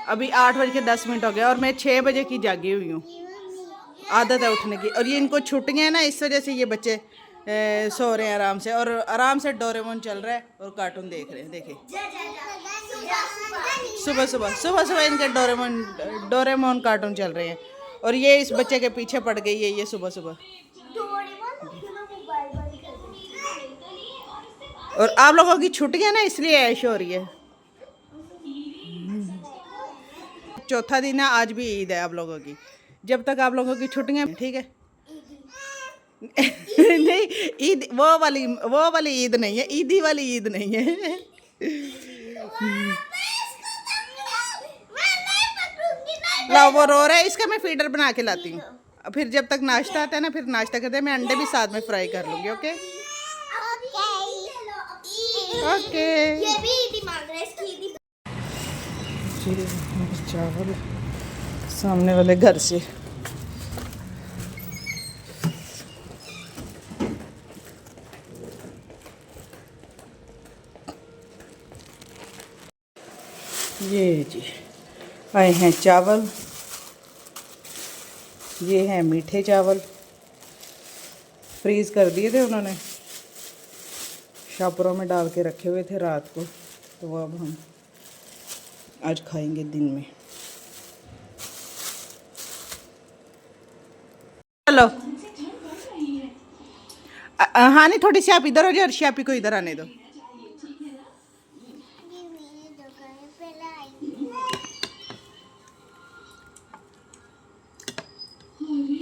अभी 8:10 हो गया और मैं 6 बजे की जागी हुई हूँ। आदत है उठने की। और ये इनको छुट्टियाँ हैं ना, इस वजह से ये बच्चे सो रहे हैं आराम से। और आराम से डोरेमोन चल रहा है और कार्टून देख रहे हैं। देखिए सुबह सुबह सुबह सुबह इनके डोरेमोन कार्टून चल रहे हैं। और ये इस बच्चे के पीछे पड़ गई है ये सुबह सुबह। और आप लोगों की छुट्टियां ना, इसलिए ऐश हो रही है। चौथा दिन है, आज भी ईद है आप लोगों की। जब तक आप लोगों की छुट्टियां, ठीक है। नहीं, ईद वो वाली ईद नहीं है, ईदी वाली ईद नहीं है। ला वो रो रहा है, इसका मैं फीडर बना के लाती हूँ। फिर जब तक नाश्ता आता है ना, फिर नाश्ता करते हैं। मैं अंडे भी साथ में फ्राई कर लूँगी। Okay okay. चावल सामने वाले घर से। ये जी आए हैं चावल। ये हैं मीठे चावल, फ्रीज़ कर दिए थे उन्होंने, शॉपरों में डाल के रखे हुए थे रात को। तो वो अब हम आज खाएंगे दिन में। चलो हाँ, नहीं थोड़ी सी आप इधर हो जाओ, अर्शी आपी को इधर आने दो।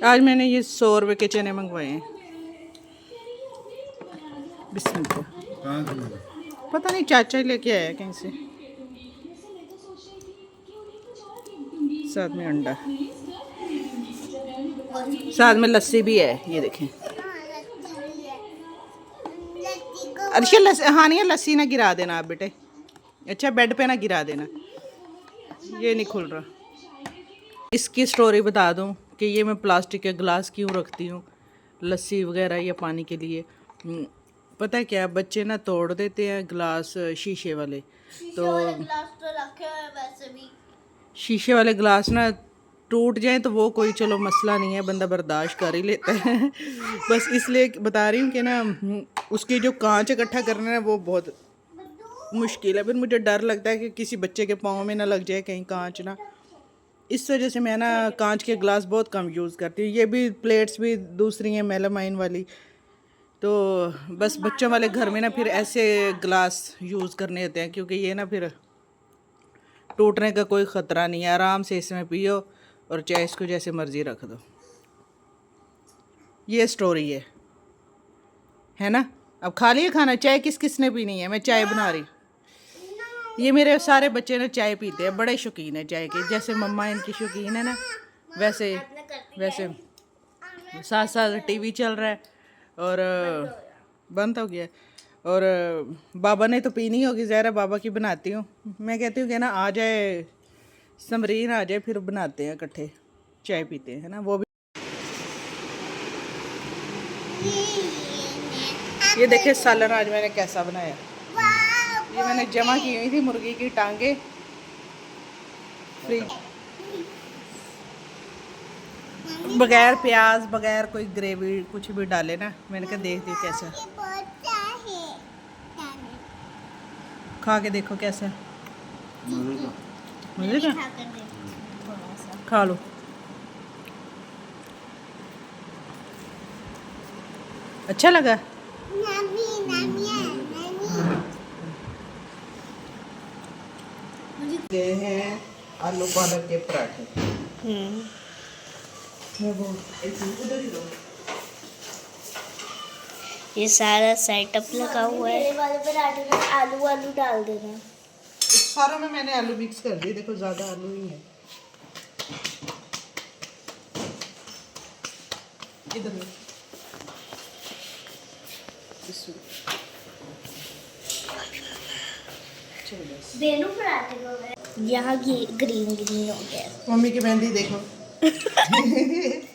आज मैंने ये 100 रुपए के चने मंगवाए हैं। बिस्मिल्लाह। पता नहीं चाचा ही लेके आया कहीं से। साथ में अंडा, साथ में लस्सी भी है। ये देखें अर्शी, हाँ नहीं लस्सी ना गिरा देना आप बेटे। अच्छा बेड पे ना गिरा देना। ये नहीं खुल रहा। इसकी स्टोरी बता दूं कि ये मैं प्लास्टिक के गिलास क्यों रखती हूँ लस्सी वगैरह या पानी के लिए। पता है क्या, बच्चे ना तोड़ देते हैं गिलास शीशे वाले। तो वैसे भी शीशे वाले गिलास ना टूट जाए तो वो कोई चलो मसला नहीं है, बंदा बर्दाश्त कर ही लेता है। बस इसलिए बता रही हूँ कि ना उसकी जो कांच इकट्ठा करना है वो बहुत मुश्किल है। फिर मुझे डर लगता है कि किसी बच्चे के पाँव में ना लग जाए कहीं कांच ना। इस वजह से मैं ना कांच के गिलास बहुत कम यूज़ करती हूँ। ये भी प्लेट्स भी दूसरी हैं मेलामाइन वाली। तो बस बच्चों वाले घर में ना फिर ऐसे गिलास यूज़ करने होते हैं, क्योंकि ये ना फिर टूटने का कोई ख़तरा नहीं है। आराम से इसमें पियो और चाहे इसको जैसे मर्ज़ी रख दो। ये स्टोरी है ना। अब खा लिया खाना, चाय किस किसने पीनी है? मैं चाय बना रही। ये मेरे सारे बच्चे ना चाय पीते हैं, बड़े शौकीन है चाय के। जैसे मम्मा इनकी शौकीन है ना, वैसे साथ साथ टीवी चल रहा है और बंद हो गया। और बाबा ने तो पीनी होगी, ज़रा बाबा की बनाती हूँ। मैं कहती हूँ कि ना आ जाए समरीन, आ जाए फिर बनाते हैं इकट्ठे चाय पीते हैं ना। वो भी ये देखिए सालन आज मैंने कैसा बनाया। ये मैंने जमा की हुई थी मुर्गी की टांगे फ्रीज, बगैर प्याज बगैर कोई ग्रेवी कुछ भी डाले ना। मैंने कहा देख दी कैसा, खा के देखो कैसा मजे का। खा लो। अच्छा लगा। ये हैं आलू पालक के पराठे। ये सारा सेटअप लगा हुआ है। मेरे वाले पराठे में आलू आलू डाल देना। इस सारों में मैंने आलू मिक्स कर दिए। देखो ज़्यादा आलू ही है। इधर बेनू पराठे को यहाँ ग्रीन ग्रीन हो गया। मम्मी की मेहंदी देखो।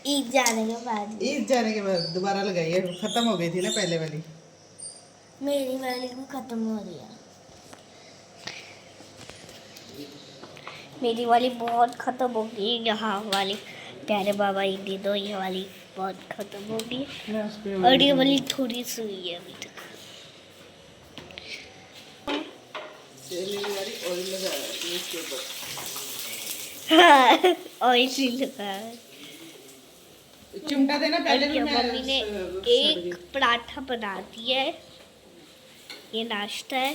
ईद जाने के बाद दोबारा लगाई है। ख़त्म हो गई थी ना पहले वाली। मेरी वाली भी खत्म हो रही है। मेरी वाली बहुत ख़त्म हो गई, यहाँ वाली प्यारे बाबा ये दे दो, ये वाली बहुत ख़त्म हो गई और ये वाली थोड़ी सी हुई है अभी तक। हाँ, ऑयल लगा है। चिमटा देना पहले भी मम्मी ने एक पराठा बना दिया है, ये नाश्ता है।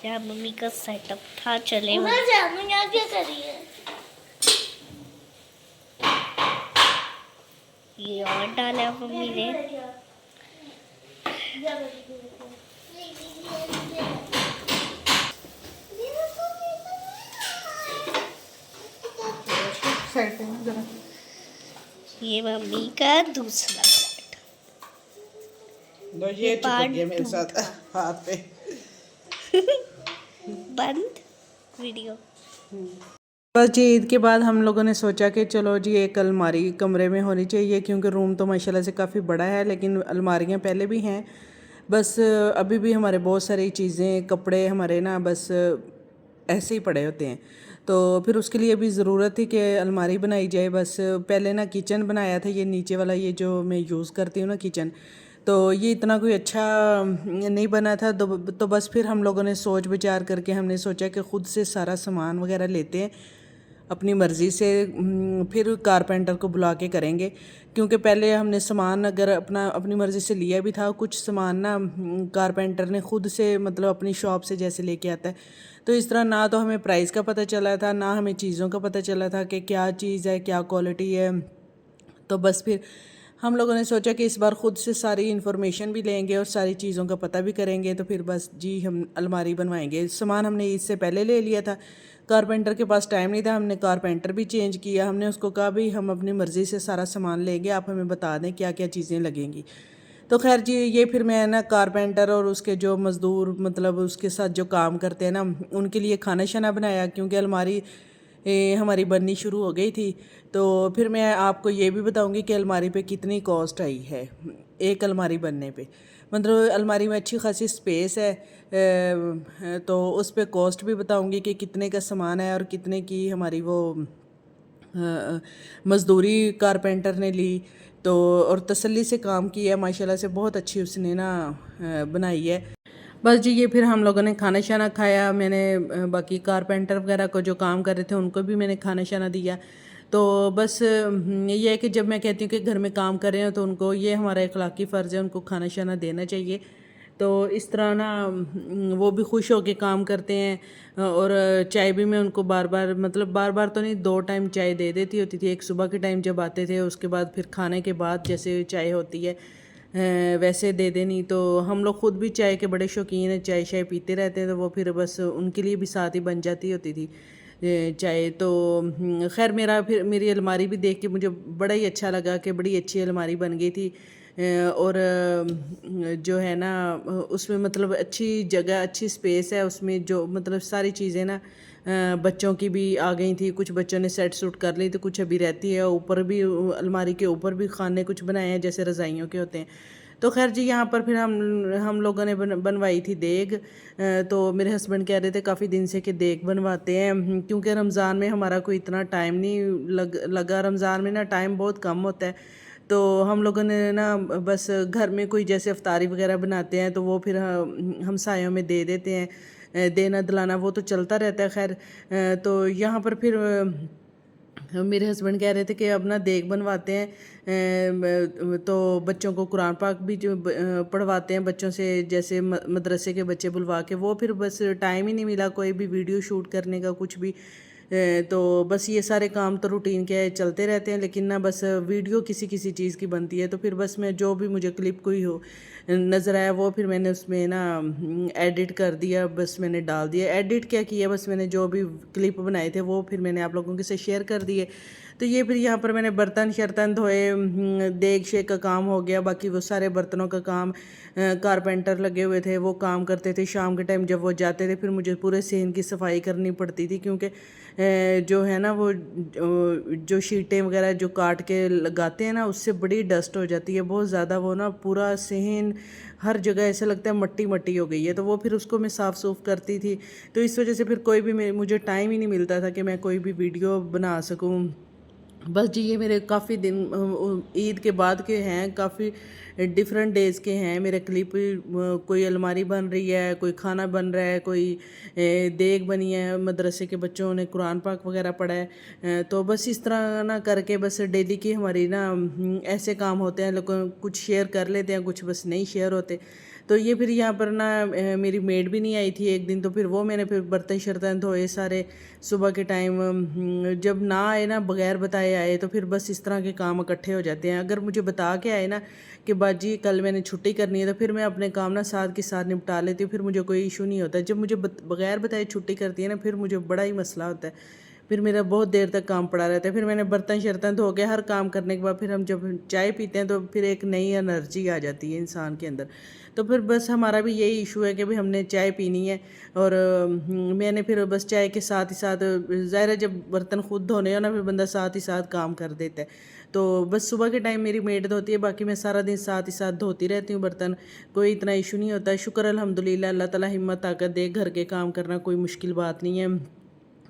जहाँ मम्मी का सेटअप था, चले क्या करिए ये और डाला मम्मी ने। ये मम्मी का दूसरा लो ये चिपक गया मेरे साथ हाथ पे। बंद वीडियो। बस जी ईद के बाद हम लोगों ने सोचा कि चलो जी एक अलमारी कमरे में होनी चाहिए, क्योंकि रूम तो माशाल्लाह से काफ़ी बड़ा है, लेकिन अलमारियाँ पहले भी हैं। बस अभी भी हमारे बहुत सारी चीज़ें कपड़े हमारे ना बस ऐसे ही पड़े होते हैं, तो फिर उसके लिए भी ज़रूरत थी कि अलमारी बनाई जाए। बस पहले ना किचन बनाया था, ये नीचे वाला ये जो मैं यूज़ करती हूँ ना किचन, तो ये इतना कोई अच्छा नहीं बना था। तो बस फिर हम लोगों ने सोच विचार करके हमने सोचा कि ख़ुद से सारा सामान वगैरह लेते हैं अपनी मर्ज़ी से, फिर कारपेंटर को बुला के करेंगे। क्योंकि पहले हमने सामान अगर अपनी मर्ज़ी से लिया भी था, कुछ सामान ना कारपेंटर ने ख़ुद से मतलब अपनी शॉप से जैसे लेके आता है, तो इस तरह ना तो हमें प्राइस का पता चला था, ना हमें चीज़ों का पता चला था कि क्या चीज़ है, क्या क्वालिटी है। तो बस फिर हम लोगों ने सोचा कि इस बार ख़ुद से सारी इन्फॉर्मेशन भी लेंगे और सारी चीज़ों का पता भी करेंगे। तो फिर बस जी हम अलमारी बनवाएंगे। सामान हमने इससे पहले ले लिया था, कारपेंटर के पास टाइम नहीं था, हमने कारपेंटर भी चेंज किया। हमने उसको कहा भाई हम अपनी मर्ज़ी से सारा सामान लेंगे, आप हमें बता दें क्या क्या चीज़ें लगेंगी। तो खैर जी ये फिर मैं ना कारपेंटर और उसके जो मज़दूर मतलब उसके साथ जो काम करते हैं ना, उनके लिए खाना शाना बनाया, क्योंकि अलमारी हमारी बननी शुरू हो गई थी। तो फिर मैं आपको ये भी बताऊंगी कि अलमारी पे कितनी कॉस्ट आई है एक अलमारी बनने पे। मतलब अलमारी में अच्छी खासी स्पेस है, तो उस पे कॉस्ट भी बताऊंगी कि कितने का सामान है और कितने की हमारी वो मज़दूरी कारपेंटर ने ली। तो और तसल्ली से काम किया माशाल्लाह से, बहुत अच्छी उसने ना बनाई है। बस जी ये फिर हम लोगों ने खाना शाना खाया। मैंने बाकी कारपेंटर वगैरह को जो काम कर रहे थे उनको भी मैंने खाना शाना दिया। तो बस ये है कि जब मैं कहती हूँ कि घर में काम कर रहे हो तो उनको ये हमारा इखलाकी फ़र्ज़ है, उनको खाना शाना देना चाहिए। तो इस तरह ना वो भी खुश होकर काम करते हैं। और चाय भी मैं उनको बार बार मतलब बार बार तो नहीं, 2 टाइम चाय दे देती होती थी। एक सुबह के टाइम जब आते थे, उसके बाद फिर खाने के बाद जैसे चाय होती है वैसे दे देनी। तो हम लोग ख़ुद भी चाय के बड़े शौकीन हैं, चाय शाय पीते रहते हैं, तो वो फिर बस उनके लिए भी साथ ही बन जाती होती थी चाय। तो खैर फिर मेरी अलमारी भी देख के मुझे बड़ा ही अच्छा लगा कि बड़ी अच्छी अलमारी बन गई थी। और जो है ना उसमें मतलब अच्छी जगह अच्छी स्पेस है उसमें, जो मतलब सारी चीज़ें ना बच्चों की भी आ गई थी, कुछ बच्चों ने सेट सूट कर ली, तो कुछ अभी रहती है। ऊपर भी अलमारी के ऊपर भी खाने कुछ बनाए हैं जैसे रज़ाइयों के होते हैं। तो खैर जी यहाँ पर फिर हम लोगों ने बनवाई थी देग। तो मेरे हस्बैंड कह रहे थे काफ़ी दिन से कि देग बनवाते हैं, क्योंकि रमज़ान में हमारा कोई इतना टाइम नहीं लगा। रमज़ान में ना टाइम बहुत कम होता है, तो हम लोगों ने ना बस घर में कोई जैसे अफ्तारी वगैरह बनाते हैं तो वो फिर हमसायों में दे देते हैं। देना दिलाना वो तो चलता रहता है। खैर तो यहाँ पर फिर मेरे हस्बैंड कह रहे थे कि अब ना देग बनवाते हैं, तो बच्चों को कुरान पाक भी जो पढ़वाते हैं बच्चों से, जैसे मदरसे के बच्चे बुलवा के। वो फिर बस टाइम ही नहीं मिला कोई भी वीडियो शूट करने का कुछ भी। तो बस ये सारे काम तो रूटीन के चलते रहते हैं, लेकिन ना बस वीडियो किसी किसी चीज़ की बनती है। तो फिर बस मैं जो भी मुझे क्लिप कोई हो नज़र आया वो फिर मैंने उसमें ना एडिट कर दिया, बस मैंने डाल दिया। एडिट क्या किया, बस मैंने जो भी क्लिप बनाए थे वो फिर मैंने आप लोगों के साथ शेयर कर दिए। तो ये फिर यहाँ पर मैंने बर्तन शर्तन धोए, देग शेक का काम हो गया। बाकी वो सारे बर्तनों का काम कारपेंटर लगे हुए थे, वो काम करते थे। शाम के टाइम जब वो जाते थे फिर मुझे पूरे सीन की सफाई करनी पड़ती थी, क्योंकि जो है ना वो जो शीटें वगैरह जो काट के लगाते हैं ना, उससे बड़ी डस्ट हो जाती है बहुत ज़्यादा। वो ना पूरा सहन हर जगह ऐसा लगता है मट्टी मट्टी हो गई है, तो वो फिर उसको मैं साफ़ सूफ करती थी। तो इस वजह से फिर कोई भी मुझे टाइम ही नहीं मिलता था कि मैं कोई भी वीडियो बना सकूं। बस जी ये मेरे काफ़ी दिन ईद के बाद के हैं, काफ़ी डिफरेंट डेज़ के हैं मेरे क्लिप। कोई अलमारी बन रही है, कोई खाना बन रहा है, कोई देग बनी है, मदरसे के बच्चों ने कुरान पाक वगैरह पढ़ा है। तो बस इस तरह ना करके बस डेली की हमारी ना ऐसे काम होते हैं, लोग कुछ शेयर कर लेते हैं, कुछ बस नहीं शेयर होते। तो ये फिर यहाँ पर ना मेरी मेड भी नहीं आई थी एक दिन, तो फिर वो मैंने फिर बर्तन शर्तन धोए सारे सुबह के टाइम। जब ना आए ना, बगैर बताए आए, तो फिर बस इस तरह के काम इकट्ठे हो जाते हैं। अगर मुझे बता के आए ना कि बाजी कल मैंने छुट्टी करनी है, तो फिर मैं अपने काम ना साथ के साथ निपटा लेती हूँ, फिर मुझे कोई इशू नहीं होता। जब मुझे बगैर बताए छुट्टी करती है ना, फिर मुझे बड़ा ही मसला होता है, फिर मेरा बहुत देर तक काम पड़ा रहता है। फिर मैंने बर्तन शर्तन धो के हर काम करने के बाद फिर हम जब चाय पीते हैं, तो फिर एक नई एनर्जी आ जाती है इंसान के अंदर। तो फिर बस हमारा भी यही इशू है कि भाई हमने चाय पीनी है, और मैंने फिर बस चाय के साथ ही साथ, ज़ाहिर है जब बर्तन खुद धोने हो ना, फिर बंदा साथ ही साथ काम कर देता है। तो बस सुबह के टाइम मेरी मेड धोती है, बाकी मैं सारा दिन साथ ही साथ धोती रहती हूँ बर्तन। कोई इतना इशू नहीं होता है। शुक्र अल्हम्दुलिल्लाह, अल्लाह ताला हिम्मत ताकत दे, घर के काम करना कोई मुश्किल बात नहीं है,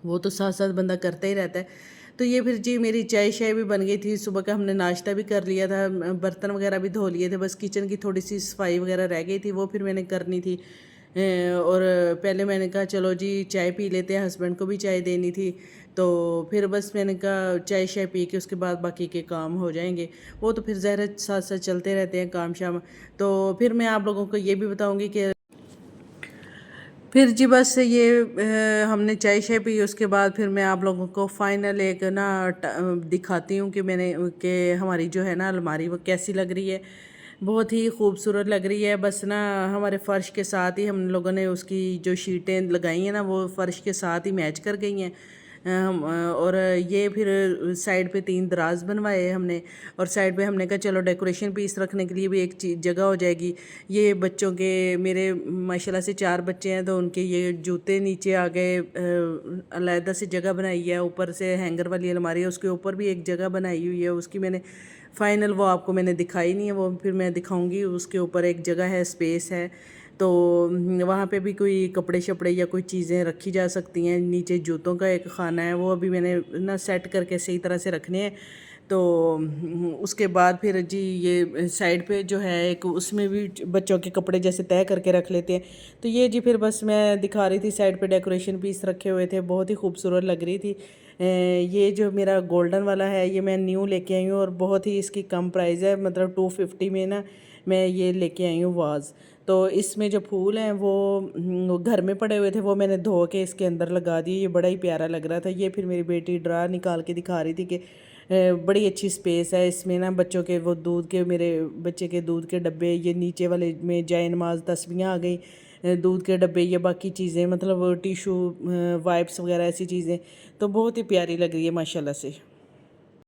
वो तो साथ साथ बंदा करता ही रहता है। तो ये फिर जी मेरी चाय शाय भी बन गई थी, सुबह का हमने नाश्ता भी कर लिया था, बर्तन वगैरह भी धो लिए थे, बस किचन की थोड़ी सी सफाई वगैरह रह गई थी, वो फिर मैंने करनी थी। और पहले मैंने कहा चलो जी चाय पी लेते हैं, हस्बैंड को भी चाय देनी थी। तो फिर बस मैंने कहा चाय शाय पी के उसके बाद बाकी के काम हो जाएंगे। वो तो फिर ज़ाहिर साथ साथ चलते रहते हैं काम शाम। तो फिर मैं आप लोगों को ये भी बताऊँगी कि फिर जी बस ये हमने चाय शाय पी, उसके बाद फिर मैं आप लोगों को फाइनल एक ना दिखाती हूँ कि मैंने कि हमारी जो है ना अलमारी वो कैसी लग रही है। बहुत ही खूबसूरत लग रही है। बस ना हमारे फ़र्श के साथ ही हम लोगों ने उसकी जो शीटें लगाई हैं ना, वो फ़र्श के साथ ही मैच कर गई हैं। और ये फिर साइड पे 3 दराज बनवाए हमने, और साइड पे हमने कहा चलो डेकोरेशन पीस रखने के लिए भी एक जगह हो जाएगी। ये बच्चों के, मेरे माशाल्लाह से 4 बच्चे हैं, तो उनके ये जूते नीचे आ गए, अलहदा से जगह बनाई है। ऊपर से हैंगर वाली अलमारी है, उसके ऊपर भी एक जगह बनाई हुई है, उसकी मैंने फाइनल वो आपको मैंने दिखाई नहीं है, वो फिर मैं दिखाऊंगी। उसके ऊपर एक जगह है, स्पेस है, तो वहाँ पे भी कोई कपड़े शपड़े या कोई चीज़ें रखी जा सकती हैं। नीचे जूतों का एक खाना है, वो अभी मैंने ना सेट करके सही तरह से रखने हैं। तो उसके बाद फिर जी ये साइड पे जो है एक, उसमें भी बच्चों के कपड़े जैसे तय करके रख लेते हैं। तो ये जी फिर बस मैं दिखा रही थी, साइड पे डेकोरेशन पीस रखे हुए थे, बहुत ही खूबसूरत लग रही थी। ये जो मेरा गोल्डन वाला है, ये मैं न्यू लेके आई हूँ, और बहुत ही इसकी कम प्राइस है, मतलब 250 में ना मैं ये लेके आई हूँ वाज़। तो इसमें जो फूल हैं वो घर में पड़े हुए थे, वो मैंने धो के इसके अंदर लगा दिए। ये बड़ा ही प्यारा लग रहा था। ये फिर मेरी बेटी ड्रा निकाल के दिखा रही थी कि बड़ी अच्छी स्पेस है इसमें ना। बच्चों के वो दूध के, मेरे बच्चे के दूध के डब्बे, ये नीचे वाले में जाए नमाज तस्बीहां आ गई, दूध के डब्बे, ये बाकी चीज़ें, मतलब टिशू वाइप्स वगैरह ऐसी चीज़ें, तो बहुत ही प्यारी लग रही है माशाल्लाह से।